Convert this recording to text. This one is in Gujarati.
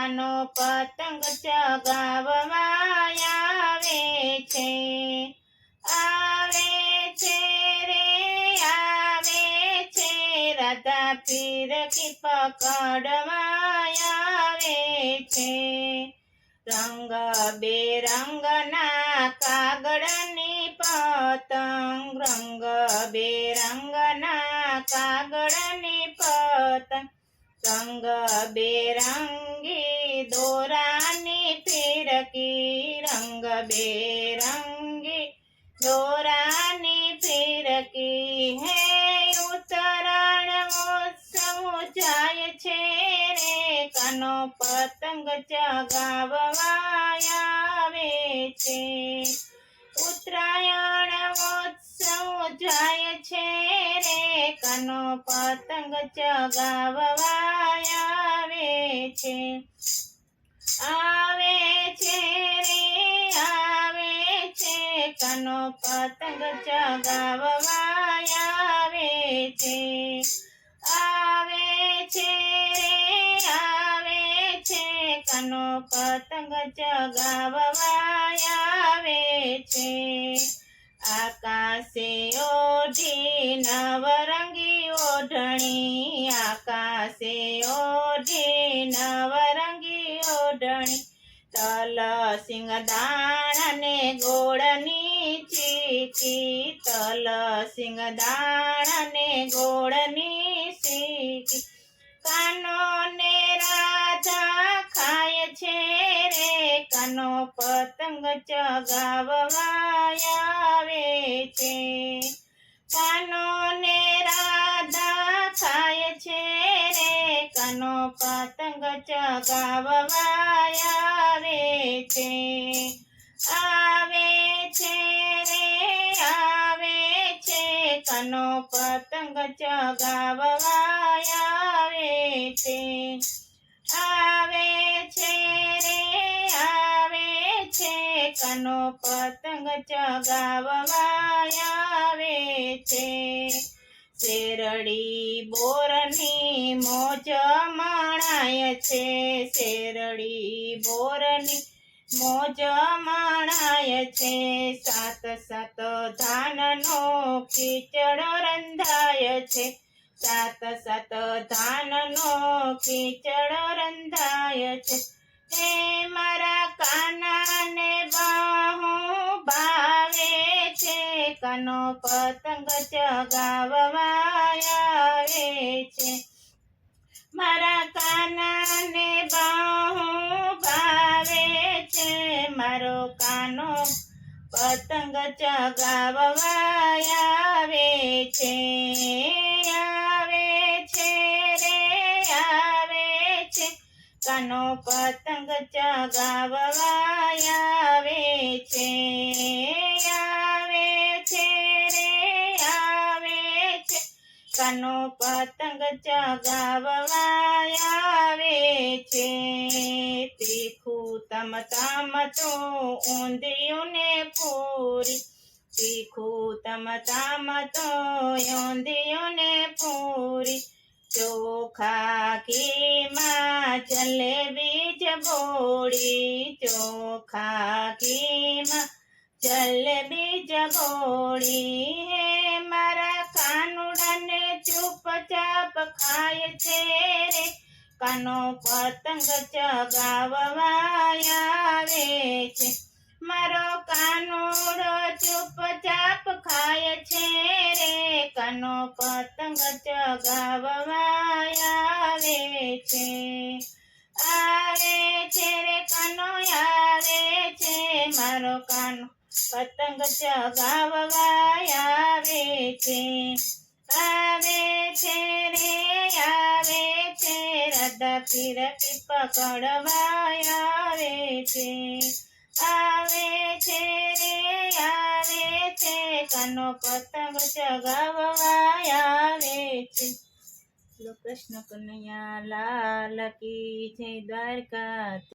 કાનો પતંગ ચગાવવા આવે છે. આવે છે રે આવે છે, રાધા ફિરકી પકડવા આવે છે. રંગ બેરંગના કાગળની પતંગ, રંગ બેરંગના કાગળની પતંગ, રંગ બેરંગી દોરાની ફિરકી, રંગ બેરંગી દોરાની ફિરકી. હે ઉત્તરાયણ મહોત્સવ જાય છે રે, કાનો પતંગ ચગાવવા આવે છે. ઉત્તરાયણ મહોત્સવ જાય છે રે, કાનો પતંગ ચગાવવા આવે છે. આવે છે રે આવે છે, કાનો પતંગ ચગાવવા આવે છે. આવે છે રે આવે છે, કાનો પતંગ ચગાવવા આવે છે. આકાશે ઓઢી નવરંગી ઓઢણી, આકાશે ઓઢી નવરંગી ઓઢણી, તલ સિંગદાણા ને ગોળની ચીકી, તલ સિંગદાણા ને ગોળની ચીકી. કાનો ને રાધા ખાય છે રે, કાનો પતંગ ચગાવવા આવે છે. કાનો ને રાધા ખાય છે રે, કાનો પતંગ ચગાવવા આવે છે. આવે છે રે આવે છે, કાનો પતંગ ચગાવવા આવે છે. આવે છે રે આવે છે, કાનો પતંગ ચગાવવા આવે છે. શેરડી બોરની મોજ માણાય છે, શેરડી બોરની મોજ માણાય છે. સાત સાત ધાનનો ખીચડો રંધાય છે, સાત સાત ધાનનો ખીચડો રંધાય છે. હે મારા કાનાને બહુ ભાવે છે, કાનો પતંગ ચગાવવા આવે છે. મારા કાનાને બહુ ભાવે છે, મારો કાનો પતંગ ચગાવવા આવે છે. આવે છે રે આવે છે, કાનો પતંગ ચગાવવા આવે છે. આવે છે રે આવે છે, કાનો પતંગ ચગાવવા આવે છે. તીખું તમ તમ તો ઊંધિયું ને પૂરી, તીખું તમ તમ તો ઊંધિયું ને પૂરી, ચોખા ઘીમાં જલેબી જબોળી, ચોખા ઘીમાં જલેબી જબોળી. હે મારા કાનુડાને ચૂપચાપ ખાય છે રે, કાનો પતંગ ચગાવવા આવે છે. મારો કાનુડો ચૂપચાપ ખાય છે રે, કાનો પતંગ ચગાવવા આવે છે. આવે છે રે કાનો આવે છે, મારો કાનો પતંગ ચગાવવા આવે છે. આવે છે રે આવે છે, રાધા ફિરકી પકડવા આવે છે. આવે છે રે આવે છે, કાનો પતંગ ચગાવવા આવે છે. કૃષ્ણ કનૈયા લાલ કી જય દ્વારકા.